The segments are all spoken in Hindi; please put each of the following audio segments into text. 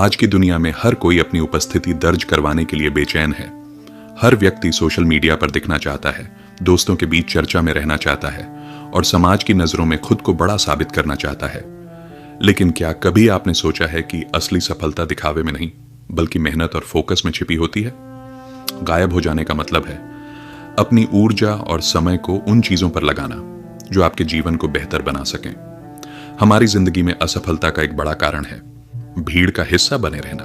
आज की दुनिया में हर कोई अपनी उपस्थिति दर्ज करवाने के लिए बेचैन है। हर व्यक्ति सोशल मीडिया पर दिखना चाहता है, दोस्तों के बीच चर्चा में रहना चाहता है और समाज की नजरों में खुद को बड़ा साबित करना चाहता है। लेकिन क्या कभी आपने सोचा है कि असली सफलता दिखावे में नहीं बल्कि मेहनत और फोकस में छिपी होती है? गायब हो जाने का मतलब है अपनी ऊर्जा और समय को उन चीजों पर लगाना जो आपके जीवन को बेहतर बना सकें। हमारी जिंदगी में असफलता का एक बड़ा कारण है भीड़ का हिस्सा बने रहना।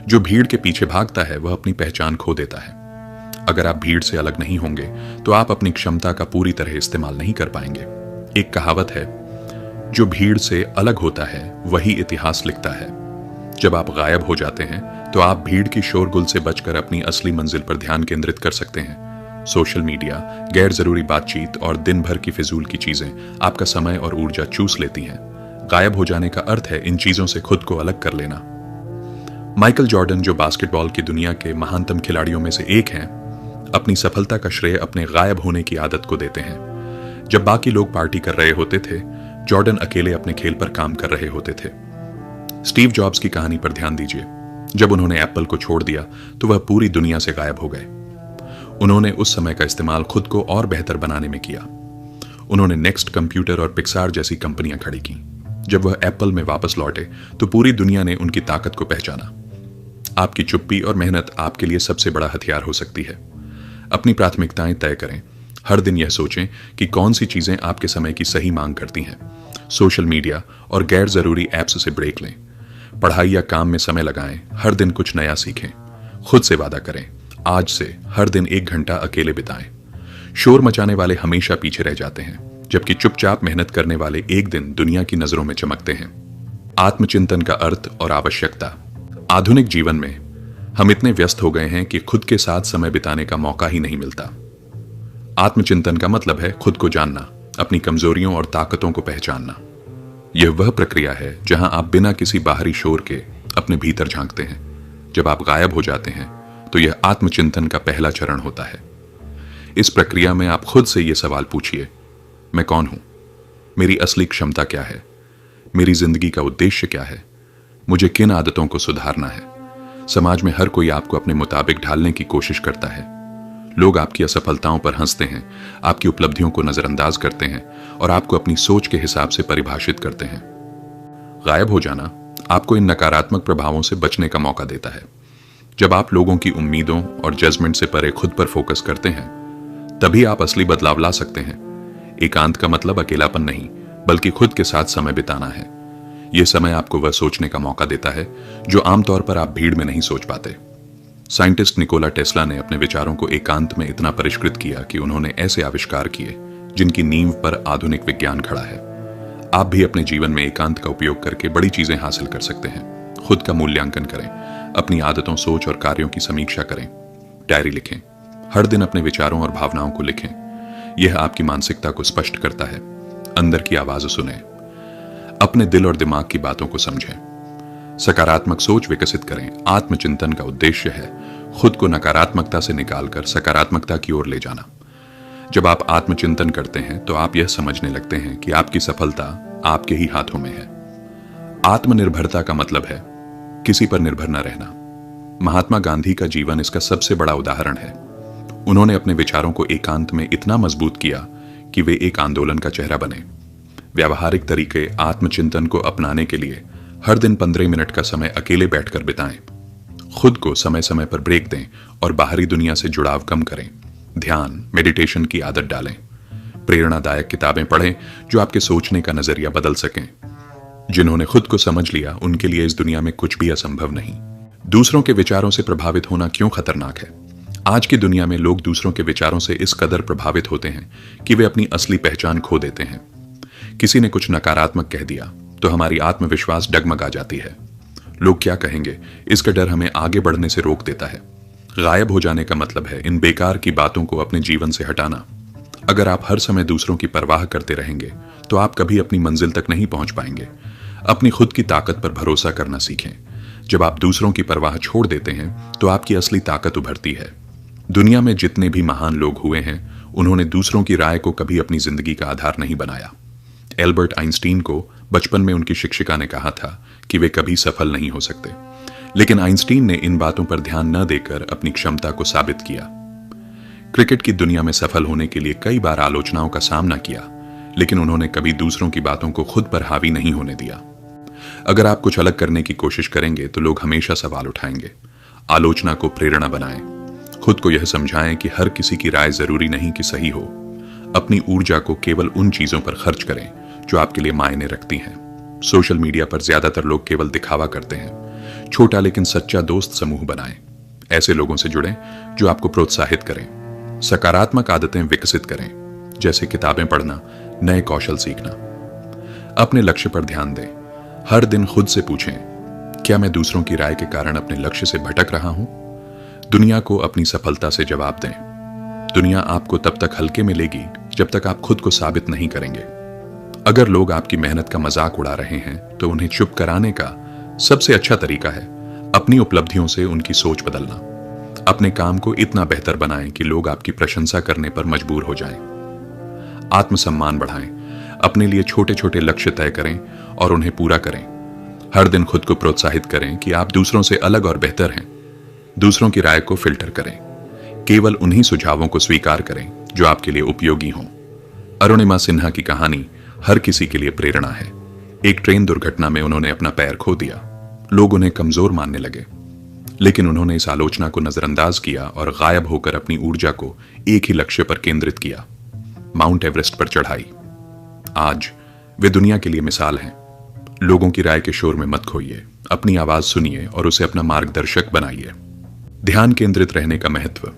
जो भीड़ के पीछे भागता है वह अपनी पहचान खो देता है। अगर आप भीड़ से अलग नहीं होंगे तो आप अपनी क्षमता का पूरी तरह इस्तेमाल नहीं कर पाएंगे। एक कहावत है, जो भीड़ से अलग होता है वही इतिहास लिखता है। जब आप गायब हो जाते हैं तो आप भीड़ की शोरगुल से बचकर अपनी असली मंजिल पर ध्यान केंद्रित कर सकते हैं। सोशल मीडिया, गैर जरूरी बातचीत और दिन भर की फिजूल की चीजें आपका समय और ऊर्जा चूस लेती हैं। गायब हो जाने का अर्थ है इन चीजों से खुद को अलग कर लेना। माइकल जॉर्डन, जो बास्केटबॉल की दुनिया के महानतम खिलाड़ियों में से एक हैं, अपनी सफलता का श्रेय अपने गायब होने की आदत को देते हैं। जब बाकी लोग पार्टी कर रहे होते थे, जॉर्डन अकेले अपने खेल पर काम कर रहे होते थे। स्टीव जॉब्स की कहानी पर ध्यान दीजिए। जब उन्होंने एप्पल को छोड़ दिया तो वह पूरी दुनिया से गायब हो गए। उन्होंने उस समय का इस्तेमाल खुद को और बेहतर बनाने में किया। उन्होंने नेक्स्ट कंप्यूटर और पिक्सार जैसी कंपनियां खड़ी की। जब वह एप्पल में वापस लौटे तो पूरी दुनिया ने उनकी ताकत को पहचाना। आपकी चुप्पी और मेहनत आपके लिए सबसे बड़ा हथियार हो सकती है। अपनी प्राथमिकताएं तय करें। हर दिन यह सोचें कि कौन सी चीजें आपके समय की सही मांग करती हैं। सोशल मीडिया और गैर जरूरी ऐप्स से ब्रेक लें। पढ़ाई या काम में समय लगाएं। हर दिन कुछ नया सीखें। खुद से वादा करें, आज से हर दिन 1 घंटा अकेले बिताएं। शोर मचाने वाले हमेशा पीछे रह जाते हैं, जबकि चुपचाप मेहनत करने वाले एक दिन दुनिया की नजरों में चमकते हैं। आत्मचिंतन का अर्थ और आवश्यकता। आधुनिक जीवन में हम इतने व्यस्त हो गए हैं कि खुद के साथ समय बिताने का मौका ही नहीं मिलता। आत्मचिंतन का मतलब है खुद को जानना, अपनी कमजोरियों और ताकतों को पहचानना। यह वह प्रक्रिया है जहां आप बिना किसी बाहरी शोर के अपने भीतर झांकते हैं। जब आप गायब हो जाते हैं तो यह आत्मचिंतन का पहला चरण होता है। इस प्रक्रिया में आप खुद से यह सवाल पूछिए, मैं कौन हूं? मेरी असली क्षमता क्या है? मेरी जिंदगी का उद्देश्य क्या है? मुझे किन आदतों को सुधारना है? समाज में हर कोई आपको अपने मुताबिक ढालने की कोशिश करता है। लोग आपकी असफलताओं पर हंसते हैं, आपकी उपलब्धियों को नजरअंदाज करते हैं और आपको अपनी सोच के हिसाब से परिभाषित करते हैं। गायब हो जाना आपको इन नकारात्मक प्रभावों से बचने का मौका देता है। जब आप लोगों की उम्मीदों और जजमेंट से परे खुद पर फोकस करते हैं, तभी आप असली बदलाव ला सकते हैं। एकांत का मतलब अकेलापन नहीं, बल्कि खुद के साथ समय बिताना है। यह समय आपको वह सोचने का मौका देता है जो आमतौर पर आप भीड़ में नहीं सोच पाते। साइंटिस्ट निकोला टेस्ला ने अपने विचारों को एकांत में इतना परिष्कृत किया कि उन्होंने ऐसे आविष्कार किए जिनकी नींव पर आधुनिक विज्ञान खड़ा है। आप भी अपने जीवन में एकांत का उपयोग करके बड़ी चीजें हासिल कर सकते हैं। खुद का मूल्यांकन करें, अपनी आदतों, सोच और कार्यों की समीक्षा करें। डायरी लिखें। हर दिन अपने विचारों और भावनाओं को लिखें। यह आपकी मानसिकता को स्पष्ट करता है। अंदर की आवाज सुने। अपने दिल और दिमाग की बातों को समझें। सकारात्मक सोच विकसित करें। आत्मचिंतन का उद्देश्य है खुद को नकारात्मकता से निकालकर सकारात्मकता की ओर ले जाना। जब आप आत्मचिंतन करते हैं तो आप यह समझने लगते हैं कि आपकी सफलता आपके ही हाथों में है। आत्मनिर्भरता का मतलब है किसी पर निर्भर न रहना। महात्मा गांधी का जीवन इसका सबसे बड़ा उदाहरण है। उन्होंने अपने विचारों को एकांत में इतना मजबूत किया कि वे एक आंदोलन का चेहरा बने। व्यावहारिक तरीके आत्मचिंतन को अपनाने के लिए हर दिन 15 मिनट का समय अकेले बैठकर बिताएं। खुद को समय समय पर ब्रेक दें और बाहरी दुनिया से जुड़ाव कम करें। ध्यान, मेडिटेशन की आदत डालें। प्रेरणादायक किताबें पढ़ें जो आपके सोचने का नजरिया बदल सकें। जिन्होंने खुद को समझ लिया उनके लिए इस दुनिया में कुछ भी असंभव नहीं। दूसरों के विचारों से प्रभावित होना क्यों खतरनाक है? आज की दुनिया में लोग दूसरों के विचारों से इस कदर प्रभावित होते हैं कि वे अपनी असली पहचान खो देते हैं। किसी ने कुछ नकारात्मक कह दिया तो हमारी आत्मविश्वास डगमगा जाती है। लोग क्या कहेंगे, इसका डर हमें आगे बढ़ने से रोक देता है। गायब हो जाने का मतलब है इन बेकार की बातों को अपने जीवन से हटाना। अगर आप हर समय दूसरों की परवाह करते रहेंगे तो आप कभी अपनी मंजिल तक नहीं पहुंच पाएंगे। अपनी खुद की ताकत पर भरोसा करना सीखें। जब आप दूसरों की परवाह छोड़ देते हैं तो आपकी असली ताकत उभरती है। दुनिया में जितने भी महान लोग हुए हैं, उन्होंने दूसरों की राय को कभी अपनी जिंदगी का आधार नहीं बनाया। एल्बर्ट आइंस्टीन को बचपन में उनकी शिक्षिका ने कहा था कि वे कभी सफल नहीं हो सकते, लेकिन आइंस्टीन ने इन बातों पर ध्यान न देकर अपनी क्षमता को साबित किया। क्रिकेट की दुनिया में सफल होने के लिए कई बार आलोचनाओं का सामना किया, लेकिन उन्होंने कभी दूसरों की बातों को खुद पर हावी नहीं होने दिया। अगर आप कुछ अलग करने की कोशिश करेंगे तो लोग हमेशा सवाल उठाएंगे। आलोचना को प्रेरणा बनाएं। खुद को यह समझाएं कि हर किसी की राय जरूरी नहीं कि सही हो। अपनी ऊर्जा को केवल उन चीजों पर खर्च करें जो आपके लिए मायने रखती हैं। सोशल मीडिया पर ज्यादातर लोग केवल दिखावा करते हैं। छोटा लेकिन सच्चा दोस्त समूह बनाएं। ऐसे लोगों से जुड़ें जो आपको प्रोत्साहित करें। सकारात्मक आदतें विकसित करें, जैसे किताबें पढ़ना, नए कौशल सीखना। अपने लक्ष्य पर ध्यान दें। हर दिन खुद से पूछें, क्या मैं दूसरों की राय के कारण अपने लक्ष्य से भटक रहा हूं? दुनिया को अपनी सफलता से जवाब दें। दुनिया आपको तब तक हल्के में लेगी जब तक आप खुद को साबित नहीं करेंगे। अगर लोग आपकी मेहनत का मजाक उड़ा रहे हैं तो उन्हें चुप कराने का सबसे अच्छा तरीका है अपनी उपलब्धियों से उनकी सोच बदलना। अपने काम को इतना बेहतर बनाएं कि लोग आपकी प्रशंसा करने पर मजबूर हो जाएं। आत्मसम्मान बढ़ाएं। अपने लिए छोटे छोटे लक्ष्य तय करें और उन्हें पूरा करें। हर दिन खुद को प्रोत्साहित करें कि आप दूसरों से अलग और बेहतर हैं। दूसरों की राय को फिल्टर करें। केवल उन्हीं सुझावों को स्वीकार करें जो आपके लिए उपयोगी हों। अरुणिमा सिन्हा की कहानी हर किसी के लिए प्रेरणा है। एक ट्रेन दुर्घटना में उन्होंने अपना पैर खो दिया। लोग उन्हें कमजोर मानने लगे, लेकिन उन्होंने इस आलोचना को नजरअंदाज किया और गायब होकर अपनी ऊर्जा को एक ही लक्ष्य पर केंद्रित किया, माउंट एवरेस्ट पर चढ़ाई। आज वे दुनिया के लिए मिसाल हैं। लोगों की राय के शोर में मत खोइए, अपनी आवाज सुनिए और उसे अपना मार्गदर्शक बनाइए। ध्यान केंद्रित रहने का महत्व।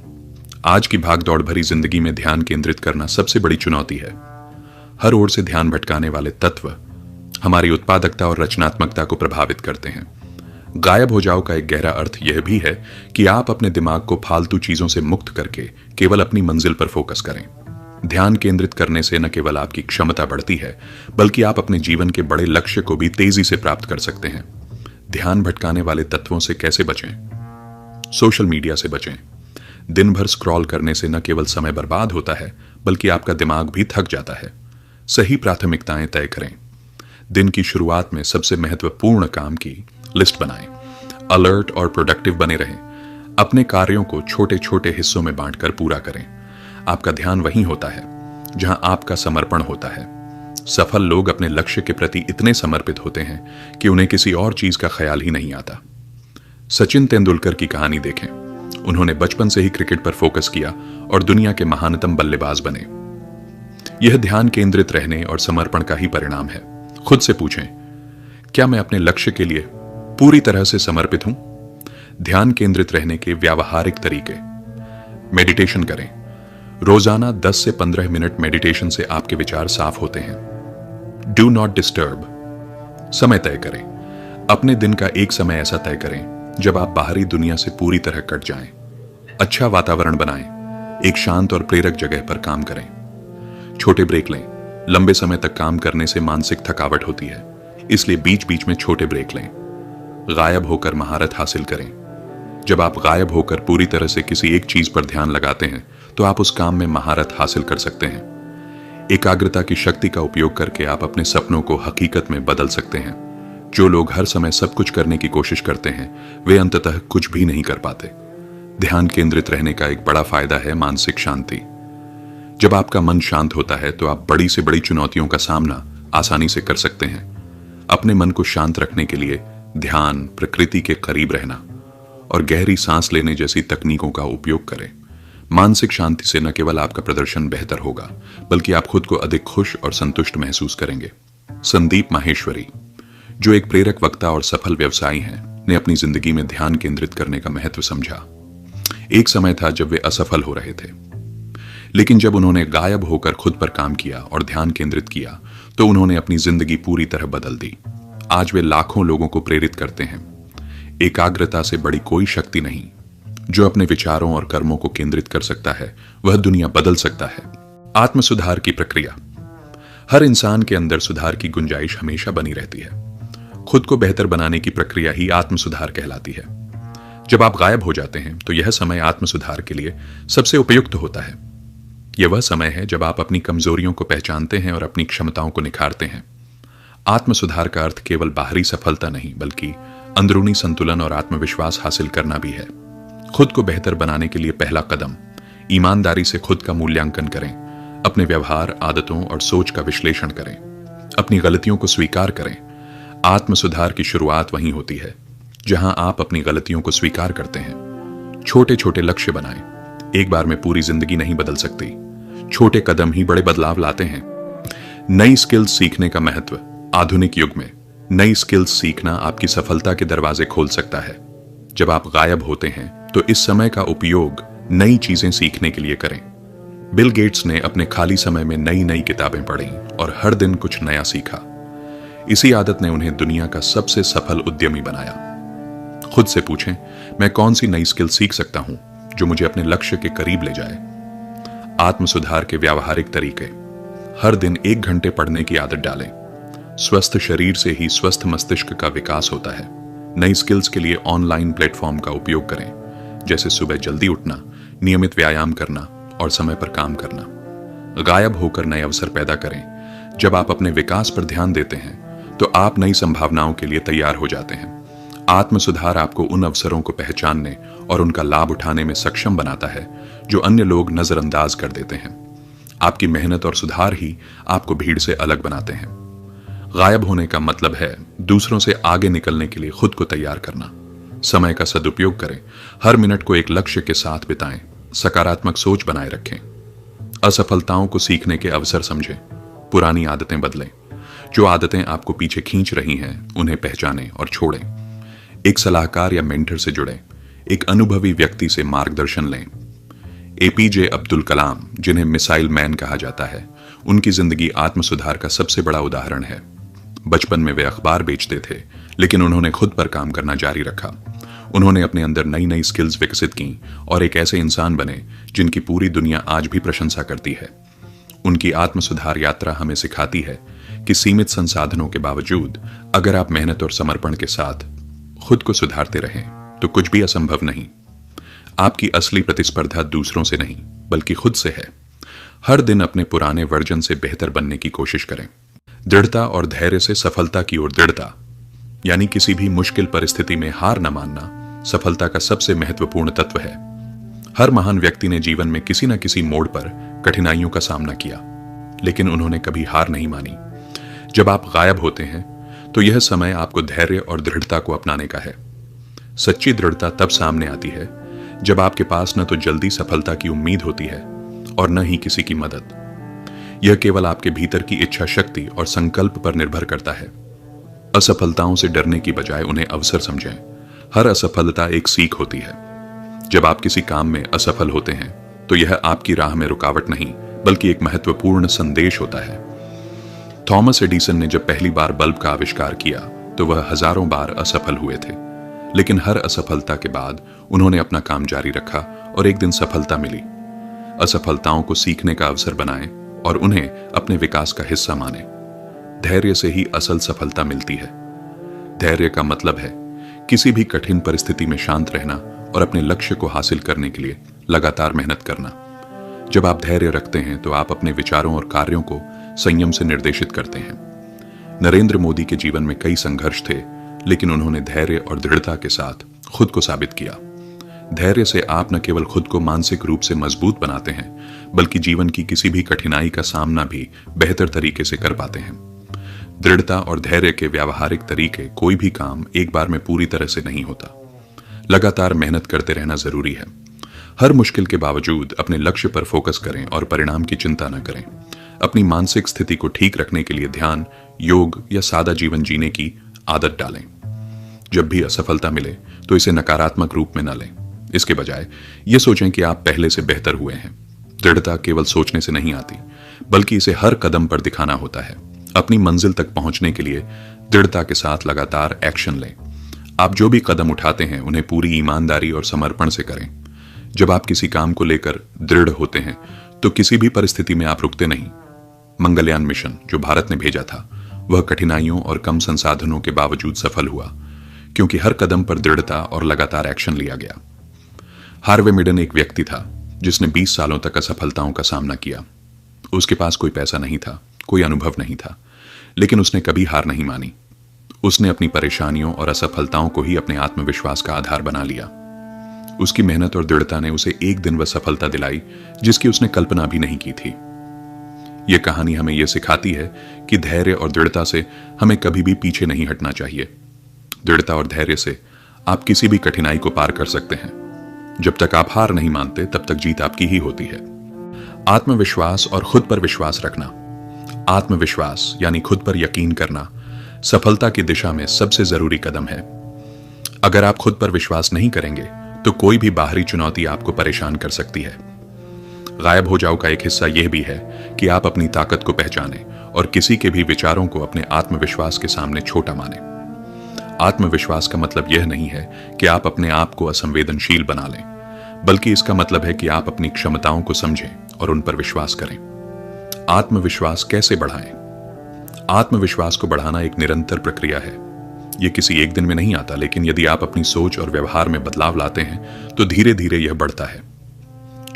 आज की भागदौड़ भरी जिंदगी में ध्यान केंद्रित करना सबसे बड़ी चुनौती है। हर ओर से ध्यान भटकाने वाले तत्व हमारी उत्पादकता और रचनात्मकता को प्रभावित करते हैं। गायब हो जाओ का एक गहरा अर्थ यह भी है कि आप अपने दिमाग को फालतू चीजों से मुक्त करके केवल अपनी मंजिल पर फोकस करें। ध्यान केंद्रित करने से न केवल आपकी क्षमता बढ़ती है, बल्कि आप अपने जीवन के बड़े लक्ष्य को भी तेजी से प्राप्त कर सकते हैं। ध्यान भटकाने वाले तत्वों से कैसे बचें? सोशल मीडिया से बचें। दिन भर स्क्रॉल करने से न केवल समय बर्बाद होता है, बल्कि आपका दिमाग भी थक जाता है। सही प्राथमिकताएं तय करें। दिन की शुरुआत में सबसे महत्वपूर्ण काम की लिस्ट बनाएं। अलर्ट और प्रोडक्टिव बने रहें। अपने कार्यों को छोटे छोटे हिस्सों में बांटकर पूरा करें। आपका ध्यान वहीं होता है जहां आपका समर्पण होता है। सफल लोग अपने लक्ष्य के प्रति इतने समर्पित होते हैं कि उन्हें किसी और चीज का ख्याल ही नहीं आता। सचिन तेंदुलकर की कहानी देखें। उन्होंने बचपन से ही क्रिकेट पर फोकस किया और दुनिया के महानतम बल्लेबाज बने। यह ध्यान केंद्रित रहने और समर्पण का ही परिणाम है। खुद से पूछें, क्या मैं अपने लक्ष्य के लिए पूरी तरह से समर्पित हूं? ध्यान केंद्रित रहने के व्यावहारिक तरीके। मेडिटेशन करें। रोजाना 10 से 15 मिनट मेडिटेशन से आपके विचार साफ होते हैं। Do not disturb. समय तय करें। अपने दिन का एक समय ऐसा तय करें जब आप बाहरी दुनिया से पूरी तरह कट जाएं। अच्छा वातावरण बनाएं। एक शांत और प्रेरक जगह पर काम करें। छोटे ब्रेक लें। लंबे समय तक काम करने से मानसिक थकावट होती है, इसलिए बीच बीच में छोटे ब्रेक लें। गायब होकर महारत हासिल करें। जब आप गायब होकर पूरी तरह से किसी एक चीज पर ध्यान लगाते हैं तो आप उस काम में महारत हासिल कर सकते हैं। एकाग्रता की शक्ति का उपयोग करके आप अपने सपनों को हकीकत में बदल सकते हैं। जो लोग हर समय सब कुछ करने की कोशिश करते हैं वे अंततः कुछ भी नहीं कर पाते। ध्यान केंद्रित रहने का एक बड़ा फायदा है मानसिक शांति। जब आपका मन शांत होता है तो आप बड़ी से बड़ी चुनौतियों का सामना आसानी से कर सकते हैं। अपने मन को शांत रखने के लिए ध्यान, प्रकृति के करीब रहना और गहरी सांस लेने जैसी तकनीकों का उपयोग करें। मानसिक शांति से न केवल आपका प्रदर्शन बेहतर होगा, बल्कि आप खुद को अधिक खुश और संतुष्ट महसूस करेंगे। संदीप माहेश्वरी, जो एक प्रेरक वक्ता और सफल व्यवसायी हैं, ने अपनी जिंदगी में ध्यान केंद्रित करने का महत्व समझा। एक समय था जब वे असफल हो रहे थे, लेकिन जब उन्होंने गायब होकर खुद पर काम किया और ध्यान केंद्रित किया तो उन्होंने अपनी जिंदगी पूरी तरह बदल दी। आज वे लाखों लोगों को प्रेरित करते हैं। एकाग्रता से बड़ी कोई शक्ति नहीं। जो अपने विचारों और कर्मों को केंद्रित कर सकता है वह दुनिया बदल सकता है। आत्म सुधार की प्रक्रिया। हर इंसान के अंदर सुधार की गुंजाइश हमेशा बनी रहती है। खुद को बेहतर बनाने की प्रक्रिया ही आत्म सुधार कहलाती है। जब आप गायब हो जाते हैं तो यह समय आत्म सुधार के लिए सबसे उपयुक्त होता है। यह वह समय है जब आप अपनी कमजोरियों को पहचानते हैं और अपनी क्षमताओं को निखारते हैं। आत्म सुधार का अर्थ केवल बाहरी सफलता नहीं, बल्कि अंदरूनी संतुलन और आत्मविश्वास हासिल करना भी है। खुद को बेहतर बनाने के लिए पहला कदम, ईमानदारी से खुद का मूल्यांकन करें। अपने व्यवहार, आदतों और सोच का विश्लेषण करें। अपनी गलतियों को स्वीकार करें। आत्म सुधार की शुरुआत वहीं होती है जहां आप अपनी गलतियों को स्वीकार करते हैं। छोटे छोटे लक्ष्य बनाएं। एक बार में पूरी जिंदगी नहीं बदल सकती। छोटे कदम ही बड़े बदलाव लाते हैं। नई स्किल्स सीखने का महत्व। आधुनिक युग में नई स्किल्स सीखना आपकी सफलता के दरवाजे खोल सकता है। जब आप गायब होते हैं तो इस समय का उपयोग नई चीजें सीखने के लिए करें। बिल गेट्स ने अपने खाली समय में नई नई किताबें पढ़ी और हर दिन कुछ नया सीखा। इसी आदत ने उन्हें दुनिया का सबसे सफल उद्यमी बनाया। खुद से पूछें, मैं कौन सी नई स्किल सीख सकता हूं जो मुझे अपने लक्ष्य के करीब ले जाए। आत्म सुधार के व्यावहारिक तरीके। हर दिन 1 घंटे पढ़ने की आदत डालें। स्वस्थ शरीर से ही स्वस्थ मस्तिष्क का विकास होता है। नई स्किल्स के लिए ऑनलाइन प्लेटफॉर्म का उपयोग करें, जैसे सुबह जल्दी उठना, नियमित व्यायाम करना और समय पर काम करना। गायब होकर नए अवसर पैदा करें। जब आप अपने विकास पर ध्यान देते हैं तो आप नई संभावनाओं के लिए तैयार हो जाते हैं। आत्म सुधार आपको उन अवसरों को पहचानने और उनका लाभ उठाने में सक्षम बनाता है जो अन्य लोग नजरअंदाज कर देते हैं। आपकी मेहनत और सुधार ही आपको भीड़ से अलग बनाते हैं। गायब होने का मतलब है दूसरों से आगे निकलने के लिए खुद को तैयार करना। समय का सदुपयोग करें। हर मिनट को एक लक्ष्य के साथ बिताएं। सकारात्मक सोच बनाए रखें। असफलताओं को सीखने के अवसर समझें। पुरानी आदतें बदलें। जो आदतें आपको पीछे खींच रही हैं उन्हें पहचानें और छोड़ें। एक सलाहकार या मेंटर से जुड़ें। एक अनुभवी व्यक्ति से मार्गदर्शन लें। एपीजे अब्दुल कलाम, जिन्हें मिसाइल मैन कहा जाता है, उनकी जिंदगी आत्म सुधार का सबसे बड़ा उदाहरण है। बचपन में वे अखबार बेचते थे, लेकिन उन्होंने खुद पर काम करना जारी रखा। उन्होंने अपने अंदर नई नई स्किल्स विकसित की और एक ऐसे इंसान बने जिनकी पूरी दुनिया आज भी प्रशंसा करती है। उनकी आत्म सुधार यात्रा हमें सिखाती है कि सीमित संसाधनों के बावजूद अगर आप मेहनत और समर्पण के साथ खुद को सुधारते रहें तो कुछ भी असंभव नहीं। आपकी असली प्रतिस्पर्धा दूसरों से नहीं बल्कि खुद से है। हर दिन अपने पुराने वर्जन से बेहतर बनने की कोशिश करें। दृढ़ता और धैर्य से सफलता की ओर दृढ़ता, यानी किसी भी मुश्किल परिस्थिति में हार न मानना, सफलता का सबसे महत्वपूर्ण तत्व है। हर महान व्यक्ति ने जीवन में किसी न किसी मोड़ पर कठिनाइयों का सामना किया, लेकिन उन्होंने कभी हार नहीं मानी। जब आप गायब होते हैं तो यह समय आपको धैर्य और दृढ़ता को अपनाने का है। सच्ची दृढ़ता तब सामने आती है जब आपके पास न तो जल्दी सफलता की उम्मीद होती है और न ही किसी की मदद। यह केवल आपके भीतर की इच्छा शक्ति और संकल्प पर निर्भर करता है। असफलताओं से डरने की बजाय उन्हें अवसर समझें। हर असफलता एक सीख होती है। जब आप किसी काम में असफल होते हैं तो यह आपकी राह में रुकावट नहीं बल्कि एक महत्वपूर्ण संदेश होता है। थॉमस एडिसन ने जब पहली बार बल्ब का आविष्कार किया तो वह हजारों बार असफल हुए थे, लेकिन हर असफलता के बाद उन्होंने अपना काम जारी रखा और एक दिन सफलता मिली। असफलताओं को सीखने का अवसर बनाएं और उन्हें अपने विकास का हिस्सा मानें। धैर्य से ही असल सफलता मिलती है। धैर्य का मतलब है किसी भी कठिन परिस्थिति में शांत रहना और अपने लक्ष्य को हासिल करने के लिए लगातार मेहनत करना। जब आप धैर्य रखते हैं तो आप अपने विचारों और कार्यों को संयम से निर्देशित करते हैं। नरेंद्र मोदी के जीवन में कई संघर्ष थे, लेकिन उन्होंने धैर्य और दृढ़ता के साथ खुद को साबित किया। धैर्य से आप न केवल खुद को मानसिक रूप से मजबूत बनाते हैं, बल्कि जीवन की किसी भी कठिनाई का सामना भी बेहतर तरीके से कर पाते हैं। दृढ़ता और धैर्य के व्यावहारिक तरीके, कोई भी काम एक बार में पूरी तरह से नहीं होता। लगातार मेहनत करते रहना जरूरी है। हर मुश्किल के बावजूद अपने लक्ष्य पर फोकस करें और परिणाम की चिंता न करें। अपनी मानसिक स्थिति को ठीक रखने के लिए ध्यान, योग या सादा जीवन जीने की आदत डालें। जब भी असफलता मिले तो इसे नकारात्मक रूप में न लें। इसके बजाय ये सोचें कि आप पहले से बेहतर हुए हैं। दृढ़ता केवल सोचने से नहीं आती, बल्कि इसे हर कदम पर दिखाना होता है। अपनी मंजिल तक पहुंचने के लिए दृढ़ता के साथ लगातार एक्शन लें। आप जो भी कदम उठाते हैं उन्हें पूरी ईमानदारी और समर्पण से करें। जब आप किसी काम को लेकर दृढ़ होते हैं तो किसी भी परिस्थिति में आप रुकते नहीं। मंगलयान मिशन जो भारत ने भेजा था, वह कठिनाइयों और कम संसाधनों के बावजूद सफल हुआ, क्योंकि हर कदम पर दृढ़ता और लगातार एक्शन लिया गया। हार्वे मिडन एक व्यक्ति था जिसने 20 सालों तक असफलताओं का सामना किया। उसके पास कोई पैसा नहीं था, कोई अनुभव नहीं था, लेकिन उसने कभी हार नहीं मानी। उसने अपनी परेशानियों और असफलताओं को ही अपने आत्मविश्वास का आधार बना लिया। उसकी मेहनत और दृढ़ता ने उसे एक दिन वह सफलता दिलाई जिसकी उसने कल्पना भी नहीं की थी। यह कहानी हमें यह सिखाती है कि धैर्य और दृढ़ता से हमें कभी भी पीछे नहीं हटना चाहिए। दृढ़ता और धैर्य से आप किसी भी कठिनाई को पार कर सकते हैं। जब तक आप हार नहीं मानते तब तक जीत आपकी ही होती है। आत्मविश्वास और खुद पर विश्वास रखना। आत्मविश्वास यानी खुद पर यकीन करना सफलता की दिशा में सबसे जरूरी कदम है। अगर आप खुद पर विश्वास नहीं करेंगे तो कोई भी बाहरी चुनौती आपको परेशान कर सकती है। गायब हो जाओ का एक हिस्सा यह भी है कि आप अपनी ताकत को पहचानें और किसी के भी विचारों को अपने आत्मविश्वास के सामने छोटा मानें। आत्मविश्वास का मतलब यह नहीं है कि आप अपने आप को असंवेदनशील बना लें, बल्कि इसका मतलब है कि आप अपनी क्षमताओं को समझें और उन पर विश्वास करें। आत्मविश्वास कैसे बढ़ाएं? आत्मविश्वास को बढ़ाना एक निरंतर प्रक्रिया है। यह किसी एक दिन में नहीं आता, लेकिन यदि आप अपनी सोच और व्यवहार में बदलाव लाते हैं तो धीरे धीरे यह बढ़ता है।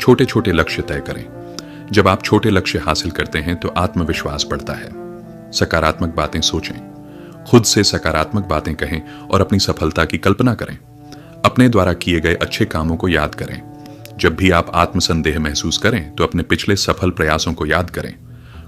छोटे छोटे लक्ष्य तय करें। जब आप छोटे लक्ष्य हासिल करते हैं तो आत्मविश्वास बढ़ता है। सकारात्मक बातें सोचें, खुद से सकारात्मक बातें कहें और अपनी सफलता की कल्पना करें। अपने द्वारा किए गए अच्छे कामों को याद करें। जब भी आप आत्मसंदेह महसूस करें तो अपने पिछले सफल प्रयासों को याद करें।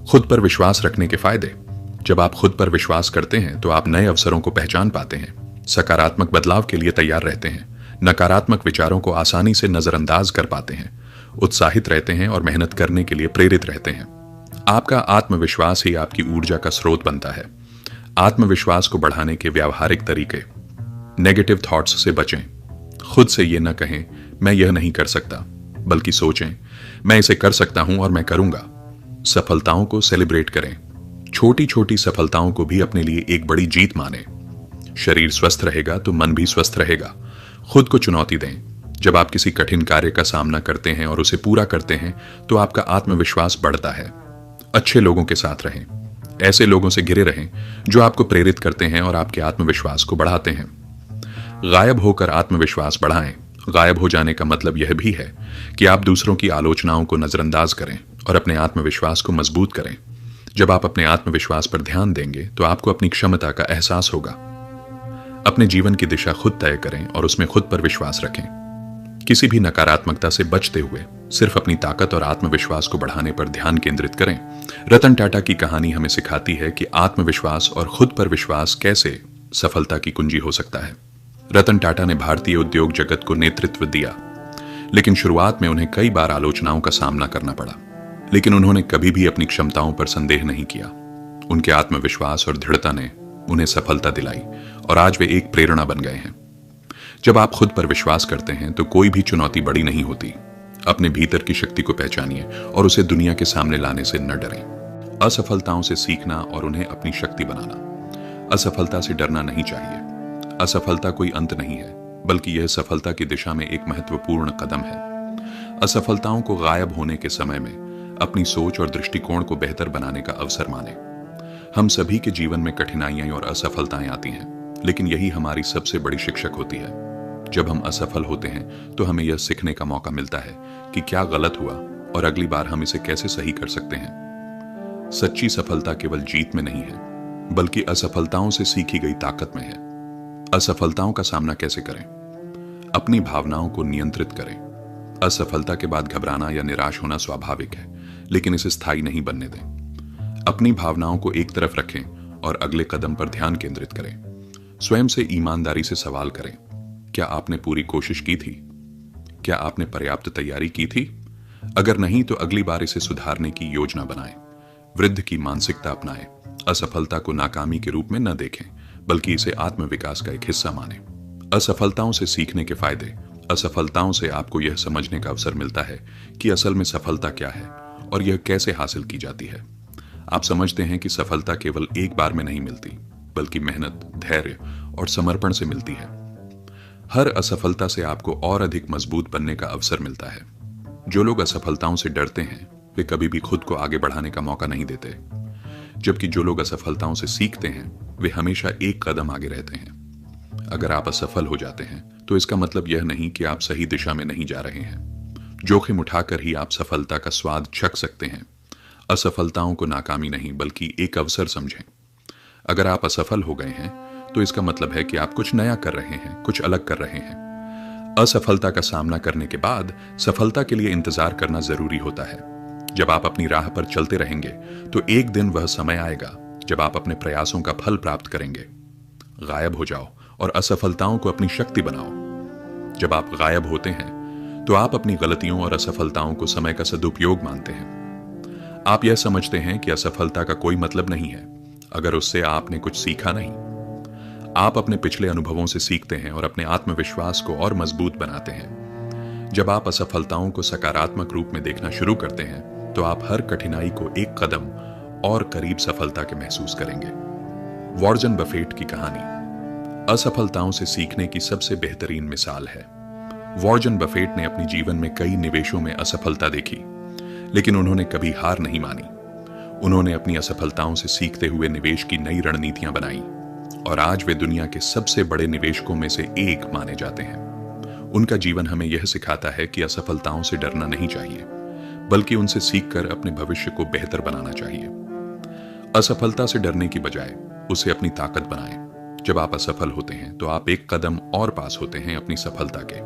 खुद पर विश्वास रखने के फायदे। जब आप खुद पर विश्वास करते हैं तो आप नए अवसरों को पहचान पाते हैं, सकारात्मक बदलाव के लिए तैयार रहते हैं, नकारात्मक विचारों को आसानी से नजरअंदाज कर पाते हैं, उत्साहित रहते हैं और मेहनत करने के लिए प्रेरित रहते हैं। आपका आत्मविश्वास ही आपकी ऊर्जा का स्रोत बनता है। आत्मविश्वास को बढ़ाने के व्यावहारिक तरीके। नेगेटिव थॉट्स से बचें। खुद से यह न कहें मैं यह नहीं कर सकता, बल्कि सोचें मैं इसे कर सकता हूं और मैं करूंगा। सफलताओं को सेलिब्रेट करें। छोटी छोटी सफलताओं को भी अपने लिए एक बड़ी जीत माने। शरीर स्वस्थ रहेगा तो मन भी स्वस्थ रहेगा। खुद को चुनौती दें। जब आप किसी कठिन कार्य का सामना करते हैं और उसे पूरा करते हैं तो आपका आत्मविश्वास बढ़ता है। अच्छे लोगों के साथ रहें। ऐसे लोगों से घिरे रहें जो आपको प्रेरित करते हैं और आपके आत्मविश्वास को बढ़ाते हैं। गायब होकर आत्मविश्वास बढ़ाएं। गायब हो जाने का मतलब यह भी है कि आप दूसरों की आलोचनाओं को नजरअंदाज करें और अपने आत्मविश्वास को मजबूत करें। जब आप अपने आत्मविश्वास पर ध्यान देंगे तो आपको अपनी क्षमता का एहसास होगा। अपने जीवन की दिशा खुद तय करें और उसमें खुद पर विश्वास रखें। किसी भी नकारात्मकता से बचते हुए सिर्फ अपनी ताकत और आत्मविश्वास को बढ़ाने पर ध्यान केंद्रित करें। रतन टाटा की कहानी हमें सिखाती है कि आत्मविश्वास और खुद पर विश्वास कैसे सफलता की कुंजी हो सकता है। रतन टाटा ने भारतीय उद्योग जगत को नेतृत्व दिया, लेकिन शुरुआत में उन्हें कई बार आलोचनाओं का सामना करना पड़ा। लेकिन उन्होंने कभी भी अपनी क्षमताओं पर संदेह नहीं किया। उनके आत्मविश्वास और दृढ़ता ने उन्हें सफलता दिलाई और आज वे एक प्रेरणा बन गए हैं। जब आप खुद पर विश्वास करते हैं तो कोई भी चुनौती बड़ी नहीं होती। अपने भीतर की शक्ति को पहचानिए और उसे दुनिया के सामने लाने से न डरें। असफलताओं से सीखना और उन्हें अपनी शक्ति बनाना। असफलता से डरना नहीं चाहिए। असफलता कोई अंत नहीं है, बल्कि यह सफलता की दिशा में एक महत्वपूर्ण कदम है। असफलताओं को गायब होने के समय में अपनी सोच और दृष्टिकोण को बेहतर बनाने का अवसर माने। हम सभी के जीवन में कठिनाइयां और असफलताएं आती हैं, लेकिन यही हमारी सबसे बड़ी शिक्षक होती है। जब हम असफल होते हैं तो हमें यह सीखने का मौका मिलता है कि क्या गलत हुआ और अगली बार हम इसे कैसे सही कर सकते हैं। सच्ची सफलता केवल जीत में नहीं है, बल्कि असफलताओं से सीखी गई ताकत में है। असफलताओं का सामना कैसे करें? अपनी भावनाओं को नियंत्रित करें। असफलता के बाद घबराना या निराश होना स्वाभाविक है, लेकिन इसे स्थायी नहीं बनने दें। अपनी भावनाओं को एक तरफ रखें और अगले कदम पर ध्यान केंद्रित करें। स्वयं से ईमानदारी से सवाल करें, क्या आपने पूरी कोशिश की थी? क्या आपने पर्याप्त तैयारी की थी? अगर नहीं तो अगली बार इसे सुधारने की योजना बनाएं। वृद्ध की मानसिकता अपनाएं। असफलता को नाकामी के रूप में न देखें, बल्कि इसे आत्मविकास का एक हिस्सा मानें। असफलताओं से सीखने के फायदे। असफलताओं से आपको यह समझने का अवसर मिलता है कि असल में सफलता क्या है और यह कैसे हासिल की जाती है। आप समझते हैं कि सफलता केवल एक बार में नहीं मिलती, बल्कि मेहनत, धैर्य और समर्पण से मिलती है। हर असफलता से आपको और अधिक मजबूत बनने का अवसर मिलता है। जो लोग असफलताओं से डरते हैं वे कभी भी खुद को आगे बढ़ाने का मौका नहीं देते, जबकि जो लोग असफलताओं से सीखते हैं वे हमेशा एक कदम आगे रहते हैं। अगर आप असफल हो जाते हैं तो इसका मतलब यह नहीं कि आप सही दिशा में नहीं जा रहे हैं। जोखिम उठाकर ही आप सफलता का स्वाद चख सकते हैं। असफलताओं को नाकामी नहीं, बल्कि एक अवसर समझें। अगर आप असफल हो गए हैं तो इसका मतलब है कि आप कुछ नया कर रहे हैं, कुछ अलग कर रहे हैं। असफलता का सामना करने के बाद सफलता के लिए इंतजार करना जरूरी होता है। जब आप अपनी राह पर चलते रहेंगे तो एक दिन वह समय आएगा जब आप अपने प्रयासों का फल प्राप्त करेंगे। गायब हो जाओ और असफलताओं को अपनी शक्ति बनाओ। जब आप गायब होते हैं तो आप अपनी गलतियों और असफलताओं को समय का सदुपयोग मानते हैं। आप यह समझते हैं कि असफलता का कोई मतलब नहीं है अगर उससे आपने कुछ सीखा नहीं। आप अपने पिछले अनुभवों से सीखते हैं और अपने आत्मविश्वास को और मजबूत बनाते हैं। जब आप असफलताओं को सकारात्मक रूप में देखना शुरू करते हैं तो आप हर कठिनाई को एक कदम और करीब सफलता के महसूस करेंगे। वॉरेन बफेट की कहानी असफलताओं से सीखने की सबसे बेहतरीन मिसाल है। वॉरेन बफेट ने अपने जीवन में कई निवेशों में असफलता देखी, लेकिन उन्होंने कभी हार नहीं मानी। उन्होंने अपनी असफलताओं से सीखते हुए निवेश की नई रणनीतियां बनाई और आज वे दुनिया के सबसे बड़े निवेशकों में से एक माने जाते हैं। उनका जीवन हमें यह सिखाता है कि असफलताओं से डरना नहीं चाहिए, बल्कि उनसे सीखकर अपने भविष्य को बेहतर बनाना चाहिए। असफलता से डरने की बजाय उसे अपनी ताकत बनाएं। जब आप असफल होते हैं तो आप एक कदम और पास होते हैं अपनी सफलता के।